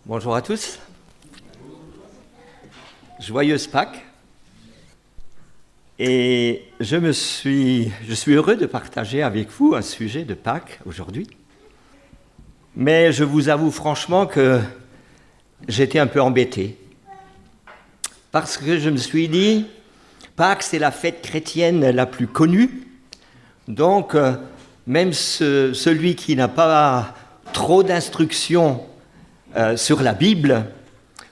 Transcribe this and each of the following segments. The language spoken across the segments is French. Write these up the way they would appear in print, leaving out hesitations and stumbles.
Bonjour à tous. Joyeuse Pâques. Et je suis heureux de partager avec vous un sujet de Pâques aujourd'hui. Mais je vous avoue franchement que j'étais un peu embêté. Parce que je me suis dit, Pâques, c'est la fête chrétienne la plus connue. Donc, même celui qui n'a pas trop d'instructions sur la Bible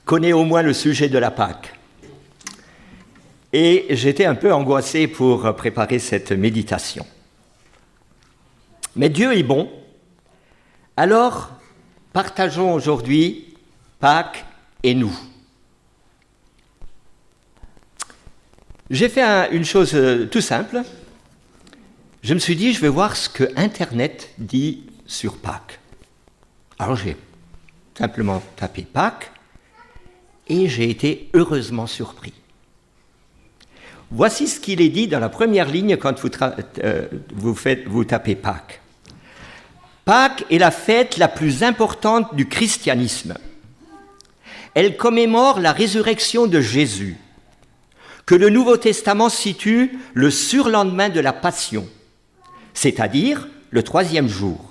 connaît au moins le sujet de la Pâque. Et j'étais un peu angoissé pour préparer cette méditation. Mais Dieu est bon. Alors, partageons aujourd'hui Pâques et nous. J'ai fait une chose tout simple. Je me suis dit, je vais voir ce que Internet dit sur Pâques. Alors j'ai simplement tapé Pâques et j'ai été heureusement surpris. Voici ce qu'il est dit dans la première ligne quand vous tapez Pâques. Pâques est la fête la plus importante du christianisme. Elle commémore la résurrection de Jésus, que le Nouveau Testament situe le surlendemain de la Passion, c'est-à-dire le 3e jour.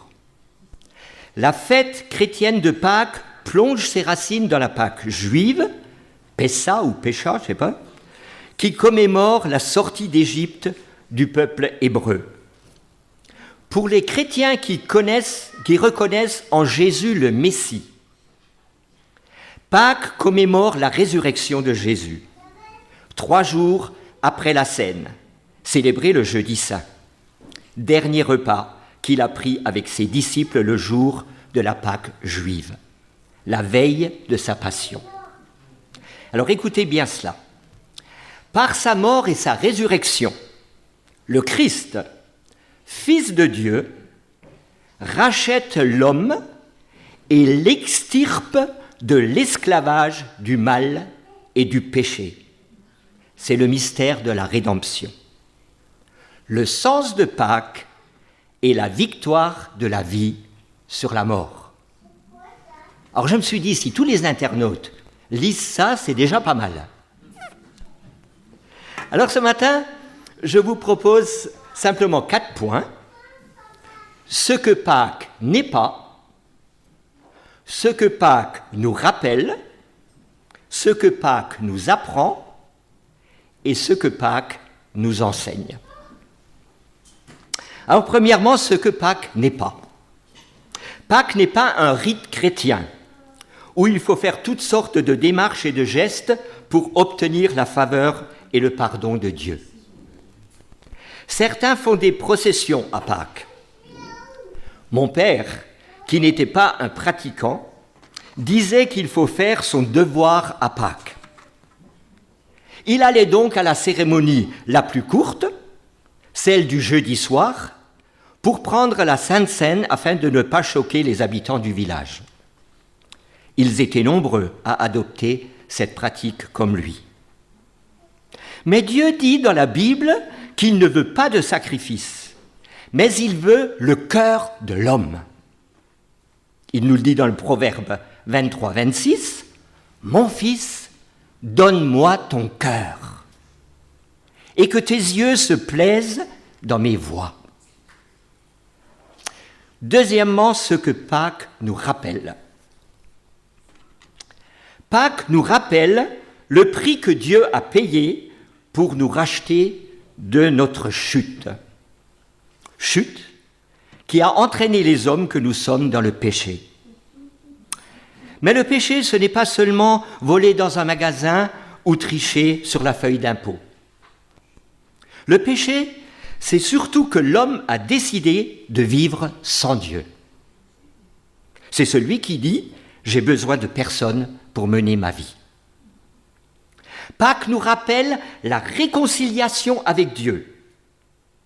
La fête chrétienne de Pâques plonge ses racines dans la Pâque juive, Pessa ou Pécha, je ne sais pas, qui commémore la sortie d'Égypte du peuple hébreu. Pour les chrétiens qui reconnaissent en Jésus le Messie, Pâques commémore la résurrection de Jésus, 3 jours après la Cène, célébrée le jeudi saint, dernier repas qu'il a pris avec ses disciples le jour de la Pâque juive, la veille de sa passion. Alors écoutez bien cela. Par sa mort et sa résurrection, le Christ, Fils de Dieu, rachète l'homme et l'extirpe de l'esclavage du mal et du péché. C'est le mystère de la rédemption. Le sens de Pâques est la victoire de la vie sur la mort. Alors je me suis dit, si tous les internautes lisent ça, c'est déjà pas mal. Alors ce matin, je vous propose simplement 4 points. Ce que Pâques n'est pas, ce que Pâques nous rappelle, ce que Pâques nous apprend et ce que Pâques nous enseigne. Alors premièrement, ce que Pâques n'est pas. Pâques n'est pas un rite chrétien où il faut faire toutes sortes de démarches et de gestes pour obtenir la faveur et le pardon de Dieu. Certains font des processions à Pâques. Mon père, qui n'était pas un pratiquant, disait qu'il faut faire son devoir à Pâques. Il allait donc à la cérémonie la plus courte, celle du jeudi soir, pour prendre la Sainte Seine afin de ne pas choquer les habitants du village. Ils étaient nombreux à adopter cette pratique comme lui. Mais Dieu dit dans la Bible qu'il ne veut pas de sacrifice, mais il veut le cœur de l'homme. Il nous le dit dans le Proverbe 23-26, « Mon fils, donne-moi ton cœur, et que tes yeux se plaisent dans mes voies. » Deuxièmement, ce que Pâques nous rappelle. Pâques nous rappelle le prix que Dieu a payé pour nous racheter de notre chute. Chute qui a entraîné les hommes que nous sommes dans le péché. Mais le péché, ce n'est pas seulement voler dans un magasin ou tricher sur la feuille d'impôt. Le péché, c'est surtout que l'homme a décidé de vivre sans Dieu. C'est celui qui dit « j'ai besoin de personne pour mener ma vie ». Pâques nous rappelle la réconciliation avec Dieu.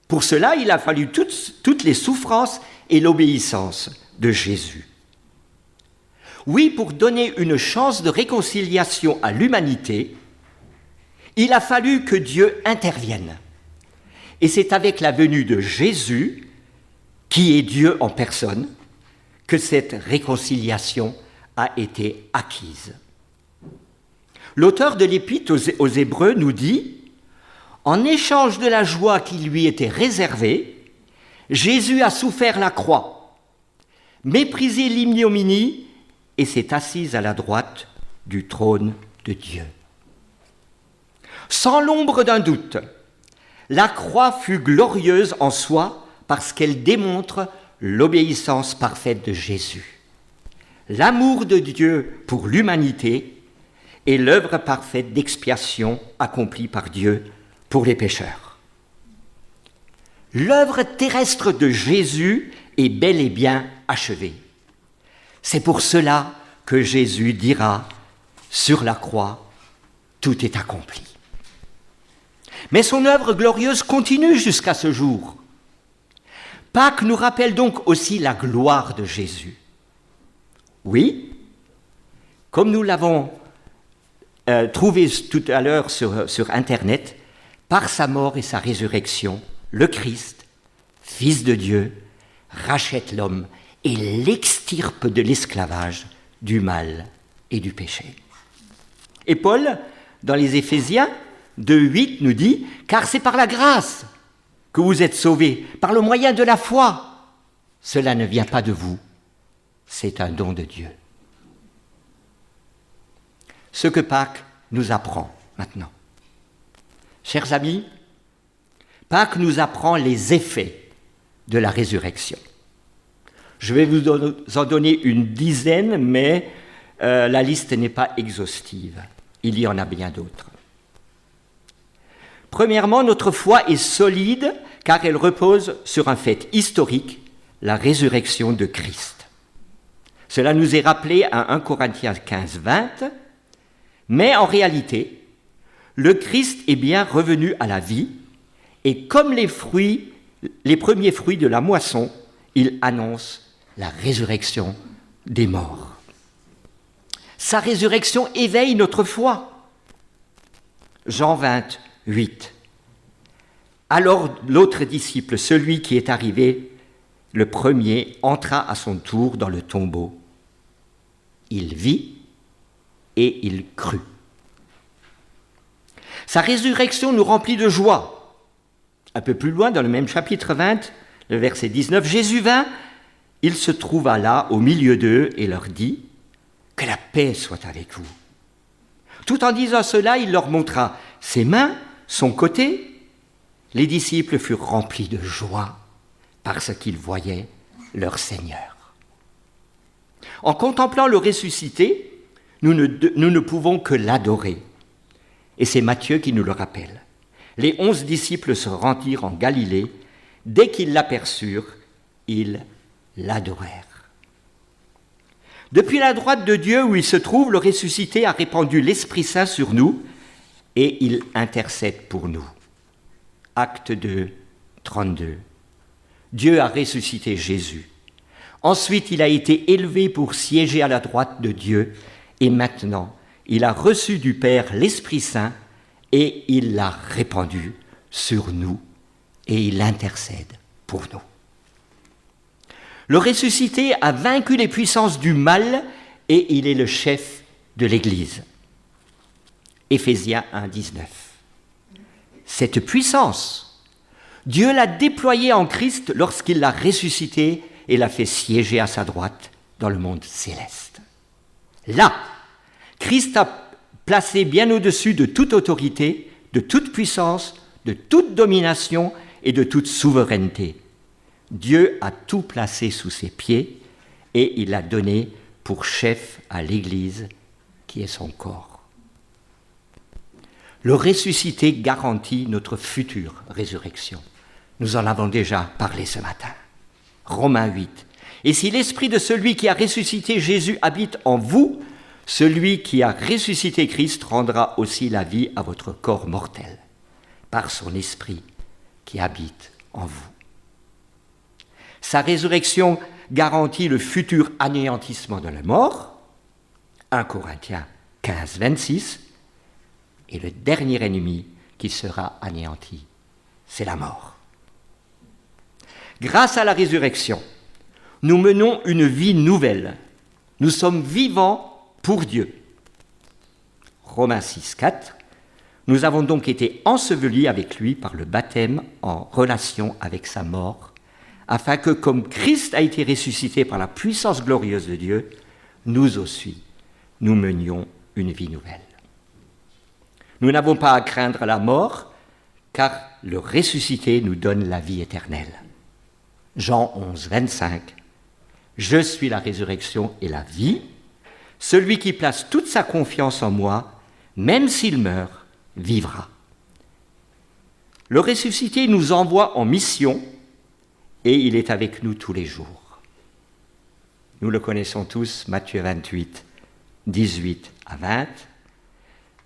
Pour cela, il a fallu toutes les souffrances et l'obéissance de Jésus. Oui, pour donner une chance de réconciliation à l'humanité, il a fallu que Dieu intervienne. Et c'est avec la venue de Jésus, qui est Dieu en personne, que cette réconciliation a été acquise. L'auteur de l'Épître aux Hébreux nous dit « En échange de la joie qui lui était réservée, Jésus a souffert la croix, méprisé l'ignominie et s'est assis à la droite du trône de Dieu. » Sans l'ombre d'un doute, la croix fut glorieuse en soi parce qu'elle démontre l'obéissance parfaite de Jésus, l'amour de Dieu pour l'humanité et l'œuvre parfaite d'expiation accomplie par Dieu pour les pécheurs. L'œuvre terrestre de Jésus est bel et bien achevée. C'est pour cela que Jésus dira sur la croix, tout est accompli. Mais son œuvre glorieuse continue jusqu'à ce jour. Pâques nous rappelle donc aussi la gloire de Jésus. Oui, comme nous l'avons trouvé tout à l'heure sur Internet, par sa mort et sa résurrection, le Christ, Fils de Dieu, rachète l'homme et l'extirpe de l'esclavage, du mal et du péché. Et Paul, dans les Éphésiens 2:8, nous dit « Car c'est par la grâce que vous êtes sauvés, par le moyen de la foi. Cela ne vient pas de vous, c'est un don de Dieu. » Ce que Pâques nous apprend maintenant. Chers amis, Pâques nous apprend les effets de la résurrection. Je vais vous en donner une dizaine, mais la liste n'est pas exhaustive. Il y en a bien d'autres. Premièrement, notre foi est solide car elle repose sur un fait historique, la résurrection de Christ. Cela nous est rappelé à 1 Corinthiens 15:20, mais en réalité, le Christ est bien revenu à la vie et comme les premiers fruits de la moisson, il annonce la résurrection des morts. Sa résurrection éveille notre foi. Jean 20:8. Alors l'autre disciple, celui qui est arrivé le premier, entra à son tour dans le tombeau. Il vit et il crut. Sa résurrection nous remplit de joie. Un peu plus loin, dans le même chapitre 20, le verset 19, Jésus vint, il se trouva là au milieu d'eux et leur dit « Que la paix soit avec vous ». Tout en disant cela, il leur montra ses mains, son côté. Les disciples furent remplis de joie parce qu'ils voyaient leur Seigneur. En contemplant le ressuscité, nous ne pouvons que l'adorer. Et c'est Matthieu qui nous le rappelle. Les 11 disciples se rendirent en Galilée. Dès qu'ils l'aperçurent, ils l'adorèrent. Depuis la droite de Dieu où il se trouve, le ressuscité a répandu l'Esprit Saint sur nous et il intercède pour nous. Acte 2, 32. Dieu a ressuscité Jésus. Ensuite, il a été élevé pour siéger à la droite de Dieu et maintenant, il a reçu du Père l'Esprit Saint et il l'a répandu sur nous et il intercède pour nous. Le ressuscité a vaincu les puissances du mal et il est le chef de l'Église. Éphésiens 1:19. Cette puissance, Dieu l'a déployée en Christ lorsqu'il l'a ressuscité et l'a fait siéger à sa droite dans le monde céleste. Là, Christ a placé bien au-dessus de toute autorité, de toute puissance, de toute domination et de toute souveraineté. Dieu a tout placé sous ses pieds et il l'a donné pour chef à l'Église qui est son corps. Le ressuscité garantit notre future résurrection. Nous en avons déjà parlé ce matin. Romains 8. Et si l'esprit de celui qui a ressuscité Jésus habite en vous, celui qui a ressuscité Christ rendra aussi la vie à votre corps mortel, par son esprit qui habite en vous. Sa résurrection garantit le futur anéantissement de la mort, 1 Corinthiens 15:26, et le dernier ennemi qui sera anéanti, c'est la mort. Grâce à la résurrection, nous menons une vie nouvelle. Nous sommes vivants pour Dieu. Romains 6, 4. Nous avons donc été ensevelis avec lui par le baptême en relation avec sa mort, afin que, comme Christ a été ressuscité par la puissance glorieuse de Dieu, nous aussi, nous menions une vie nouvelle. Nous n'avons pas à craindre la mort, car le ressuscité nous donne la vie éternelle. Jean 11, 25. Je suis la résurrection et la vie. Celui qui place toute sa confiance en moi, même s'il meurt, vivra. Le ressuscité nous envoie en mission et il est avec nous tous les jours. Nous le connaissons tous, Matthieu 28, 18 à 20.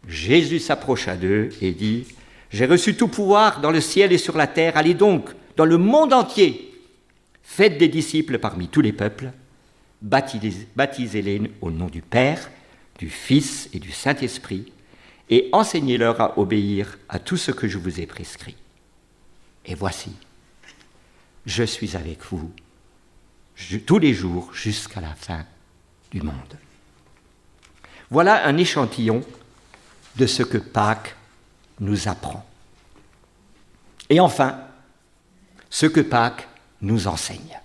Jésus s'approcha d'eux et dit « J'ai reçu tout pouvoir dans le ciel et sur la terre. Allez donc dans le monde entier. Faites des disciples parmi tous les peuples. Baptisez-les au nom du Père, du Fils et du Saint-Esprit et enseignez-leur à obéir à tout ce que je vous ai prescrit. Et voici, je suis avec vous tous les jours jusqu'à la fin du monde. » Voilà un échantillon de ce que Pâques nous apprend. Et enfin, ce que Pâques nous enseigne.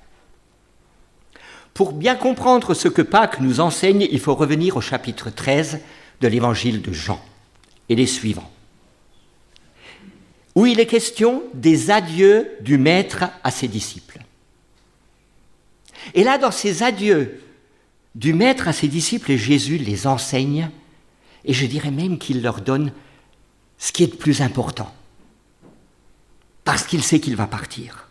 Pour bien comprendre ce que Pâques nous enseigne, il faut revenir au chapitre 13 de l'évangile de Jean et les suivants, où il est question des adieux du Maître à ses disciples. Et là, dans ces adieux du Maître à ses disciples, Jésus les enseigne, et je dirais même qu'il leur donne ce qui est de plus important, parce qu'il sait qu'il va partir.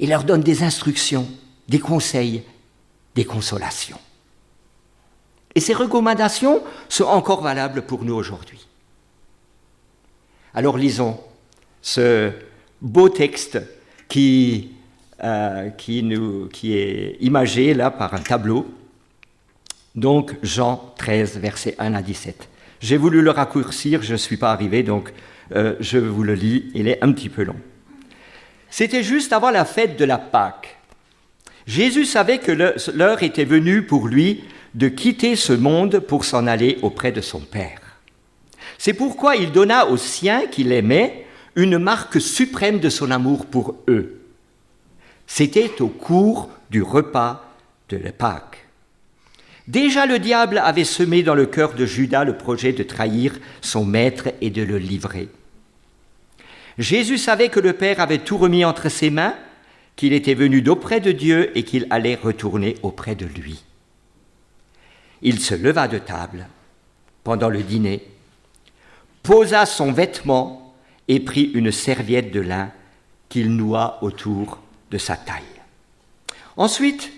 Il leur donne des instructions, des conseils, des consolations. Et ces recommandations sont encore valables pour nous aujourd'hui. Alors lisons ce beau texte qui est imagé là par un tableau. Donc Jean 13, versets 1 à 17. J'ai voulu le raccourcir, je ne suis pas arrivé, donc je vous le lis, il est un petit peu long. C'était juste avant la fête de la Pâque. Jésus savait que l'heure était venue pour lui de quitter ce monde pour s'en aller auprès de son Père. C'est pourquoi il donna aux siens qu'il aimait une marque suprême de son amour pour eux. C'était au cours du repas de la Pâque. Déjà le diable avait semé dans le cœur de Judas le projet de trahir son maître et de le livrer. Jésus savait que le Père avait tout remis entre ses mains, qu'il était venu d'auprès de Dieu et qu'il allait retourner auprès de lui. Il se leva de table pendant le dîner, posa son vêtement et prit une serviette de lin qu'il noua autour de sa taille. Ensuite,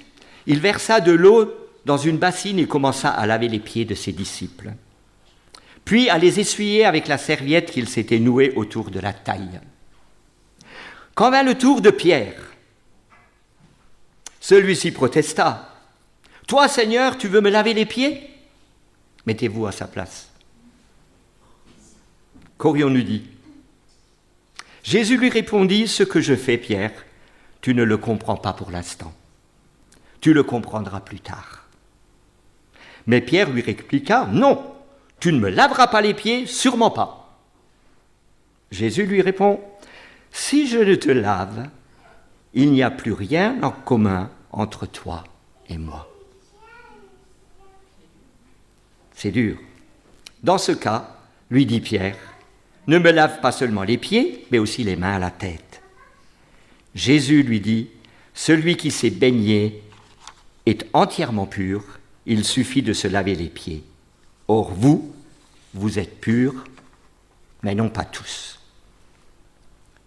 il versa de l'eau dans une bassine et commença à laver les pieds de ses disciples, puis à les essuyer avec la serviette qu'il s'était nouée autour de la taille. Quand vint le tour de Pierre, celui-ci protesta. « Toi, Seigneur, tu veux me laver les pieds ? Mettez-vous à sa place. » Qu'aurions-nous dit ? Jésus lui répondit « Ce que je fais, Pierre, tu ne le comprends pas pour l'instant. Tu le comprendras plus tard. » Mais Pierre lui répliqua « Non, tu ne me laveras pas les pieds, sûrement pas. » Jésus lui répond « Si je ne te lave, il n'y a plus rien en commun entre toi et moi. » C'est dur. Dans ce cas, lui dit Pierre, ne me lave pas seulement les pieds, mais aussi les mains à la tête. Jésus lui dit, celui qui s'est baigné est entièrement pur, il suffit de se laver les pieds. Or vous êtes purs, mais non pas tous.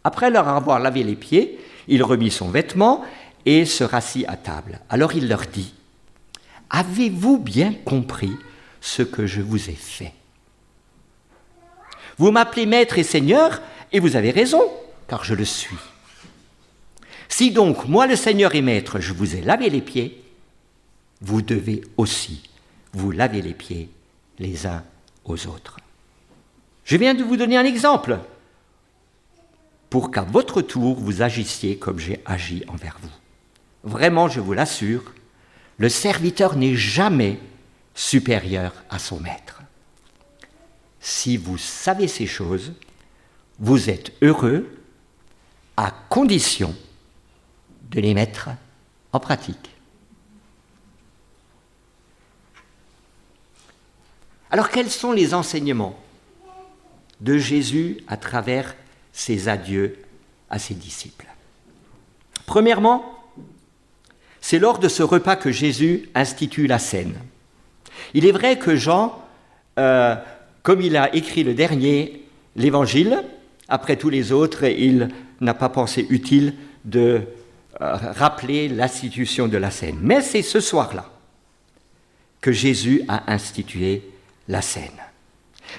Après leur avoir lavé les pieds, il remit son vêtement et se rassit à table. Alors il leur dit, avez-vous bien compris ce que je vous ai fait ? Vous m'appelez maître et seigneur, et vous avez raison, car je le suis. Si donc, moi le Seigneur et maître, je vous ai lavé les pieds, vous devez aussi vous laver les pieds les uns aux autres. Je viens de vous donner un exemple, pour qu'à votre tour, vous agissiez comme j'ai agi envers vous. Vraiment, je vous l'assure, le serviteur n'est jamais supérieur à son maître. Si vous savez ces choses, vous êtes heureux à condition de les mettre en pratique. Alors quels sont les enseignements de Jésus à travers ses adieux à ses disciples? Premièrement, c'est lors de ce repas que Jésus institue la scène. Il est vrai que Jean, comme il a écrit le dernier, l'Évangile, après tous les autres, il n'a pas pensé utile de rappeler l'institution de la scène. Mais c'est ce soir-là que Jésus a institué la scène.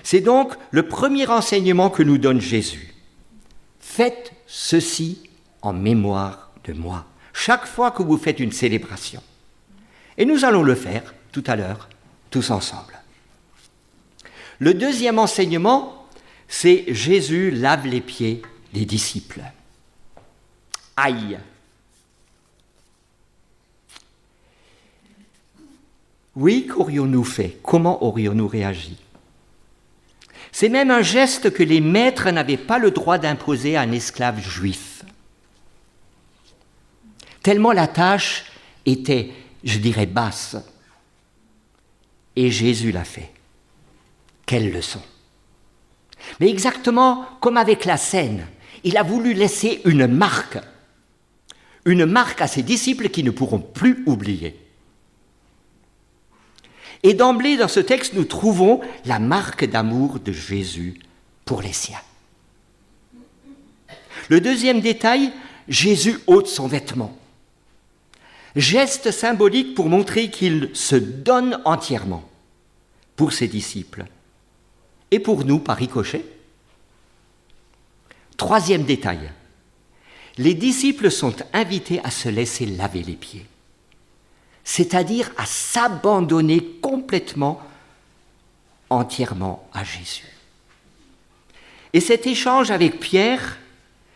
C'est donc le premier enseignement que nous donne Jésus. Faites ceci en mémoire de moi, chaque fois que vous faites une célébration. Et nous allons le faire tout à l'heure, tous ensemble. Le deuxième enseignement, c'est Jésus lave les pieds des disciples. Aïe! Oui, qu'aurions-nous fait? Comment aurions-nous réagi? C'est même un geste que les maîtres n'avaient pas le droit d'imposer à un esclave juif. Tellement la tâche était, je dirais, basse. Et Jésus l'a fait. Quelle leçon! Mais exactement comme avec la scène, il a voulu laisser une marque à ses disciples qui ne pourront plus oublier. Et d'emblée, dans ce texte, nous trouvons la marque d'amour de Jésus pour les siens. Le deuxième détail, Jésus ôte son vêtement. Geste symbolique pour montrer qu'il se donne entièrement pour ses disciples et pour nous par ricochet. Troisième détail, les disciples sont invités à se laisser laver les pieds, c'est-à-dire à s'abandonner complètement, entièrement à Jésus. Et cet échange avec Pierre,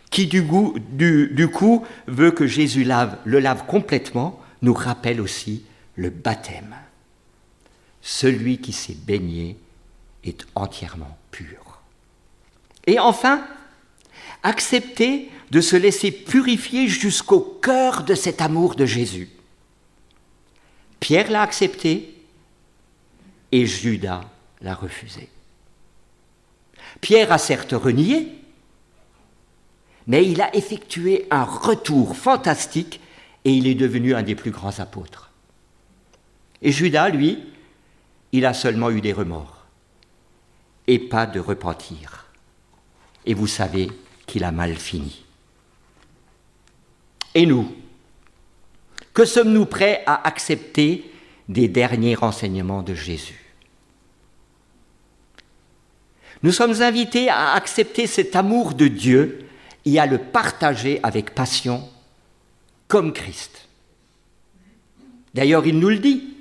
qui du coup veut que Jésus le lave complètement, nous rappelle aussi le baptême. Celui qui s'est baigné est entièrement pur. Et enfin, accepter de se laisser purifier jusqu'au cœur de cet amour de Jésus. Pierre l'a accepté et Judas l'a refusé. Pierre a certes renié, mais il a effectué un retour fantastique et il est devenu un des plus grands apôtres. Et Judas, lui, il a seulement eu des remords et pas de repentir. Et vous savez qu'il a mal fini. Et nous, que sommes-nous prêts à accepter des derniers renseignements de Jésus? Nous sommes invités à accepter cet amour de Dieu et à le partager avec passion, comme Christ. D'ailleurs, il nous le dit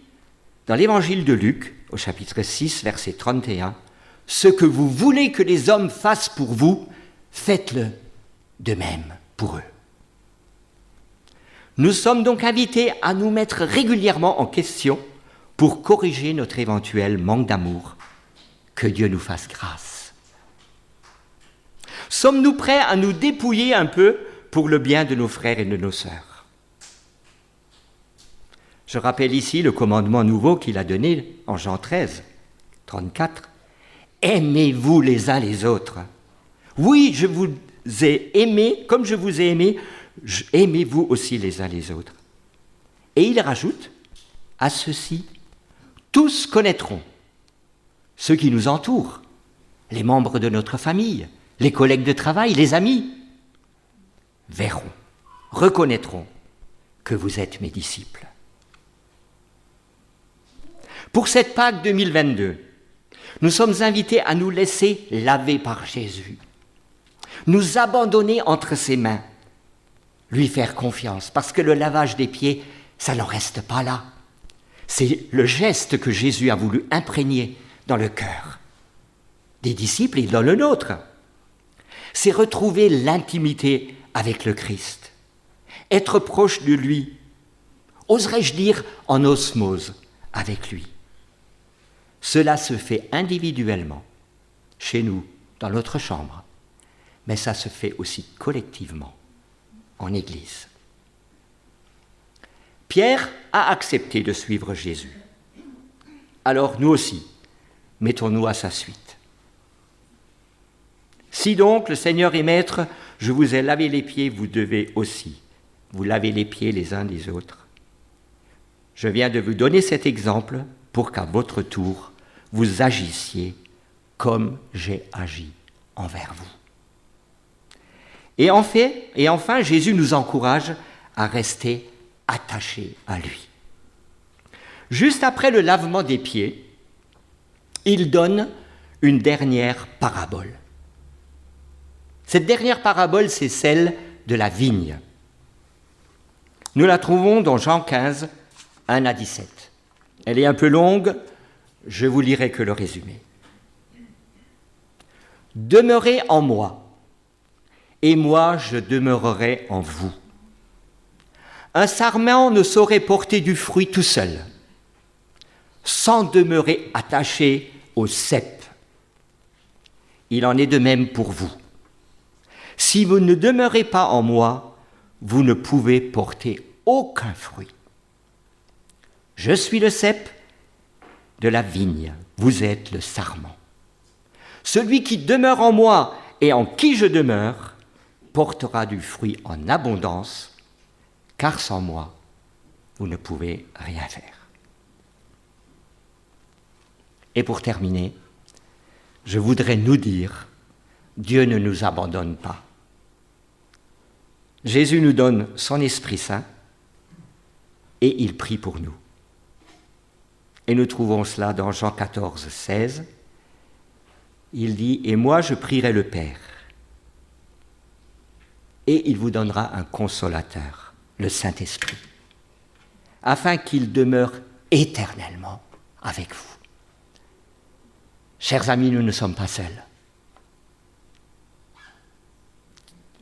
dans l'évangile de Luc, au chapitre 6, verset 31, « Ce que vous voulez que les hommes fassent pour vous, faites-le de même pour eux. » Nous sommes donc invités à nous mettre régulièrement en question pour corriger notre éventuel manque d'amour. Que Dieu nous fasse grâce. Sommes-nous prêts à nous dépouiller un peu pour le bien de nos frères et de nos sœurs? Je rappelle ici le commandement nouveau qu'il a donné en Jean 13, 34. « Aimez-vous les uns les autres. Oui, je vous ai aimé, comme je vous ai aimé, aimez-vous aussi les uns les autres. » Et il rajoute, « À ceci, tous connaîtront, ceux qui nous entourent, les membres de notre famille, les collègues de travail, les amis, verront, reconnaîtront que vous êtes mes disciples. » Pour cette Pâque 2022, nous sommes invités à nous laisser laver par Jésus, nous abandonner entre ses mains, lui faire confiance, parce que le lavage des pieds, ça n'en reste pas là. C'est le geste que Jésus a voulu imprégner dans le cœur des disciples et dans le nôtre. C'est retrouver l'intimité avec le Christ, être proche de lui, oserais-je dire en osmose avec lui. Cela se fait individuellement, chez nous, dans notre chambre, mais ça se fait aussi collectivement, en Église. Pierre a accepté de suivre Jésus. Alors nous aussi, mettons-nous à sa suite. Si donc le Seigneur est maître, je vous ai lavé les pieds, vous devez aussi vous laver les pieds les uns des autres. Je viens de vous donner cet exemple pour qu'à votre tour, vous agissiez comme j'ai agi envers vous. Et enfin, Jésus nous encourage à rester attachés à lui. Juste après le lavement des pieds, il donne une dernière parabole. Cette dernière parabole, c'est celle de la vigne. Nous la trouvons dans Jean 15, 1 à 17. Elle est un peu longue, je vous lirai que le résumé. « Demeurez en moi, et moi je demeurerai en vous. Un sarment ne saurait porter du fruit tout seul, sans demeurer attaché au cep. Il en est de même pour vous. Si vous ne demeurez pas en moi, vous ne pouvez porter aucun fruit. Je suis le cep de la vigne, vous êtes le sarment. Celui qui demeure en moi et en qui je demeure portera du fruit en abondance, car sans moi, vous ne pouvez rien faire. » Et pour terminer, je voudrais nous dire, Dieu ne nous abandonne pas. Jésus nous donne son Esprit Saint et il prie pour nous. Et nous trouvons cela dans Jean 14, 16. Il dit « Et moi je prierai le Père, et il vous donnera un consolateur, le Saint-Esprit, afin qu'il demeure éternellement avec vous. » Chers amis, nous ne sommes pas seuls.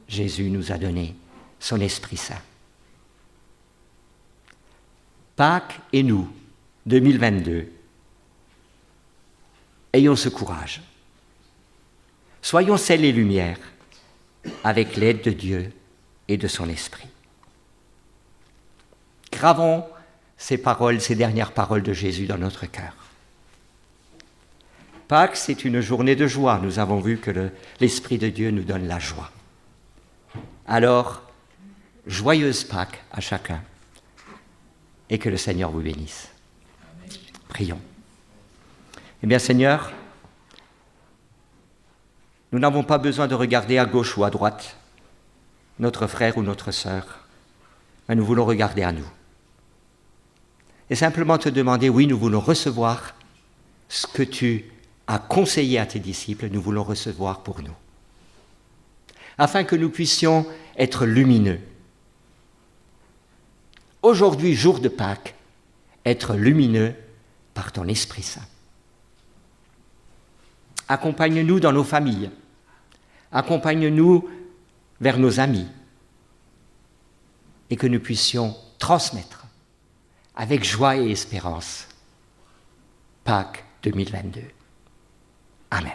Jésus nous a donné son Esprit Saint. Pâques et nous, 2022, ayons ce courage. Soyons sel et lumière avec l'aide de Dieu et de son Esprit. Gravons ces paroles, ces dernières paroles de Jésus dans notre cœur. Pâques, c'est une journée de joie. Nous avons vu que l'Esprit de Dieu nous donne la joie. Alors, joyeuse Pâques à chacun et que le Seigneur vous bénisse. Prions. Eh bien, Seigneur, nous n'avons pas besoin de regarder à gauche ou à droite notre frère ou notre sœur, mais nous voulons regarder à nous. Et simplement te demander, oui, nous voulons recevoir ce que tu as conseillé à tes disciples, nous voulons recevoir pour nous. Afin que nous puissions être lumineux. Aujourd'hui, jour de Pâques, être lumineux par ton Esprit Saint. Accompagne-nous dans nos familles, accompagne-nous vers nos amis, et que nous puissions transmettre avec joie et espérance Pâques 2022. Amen.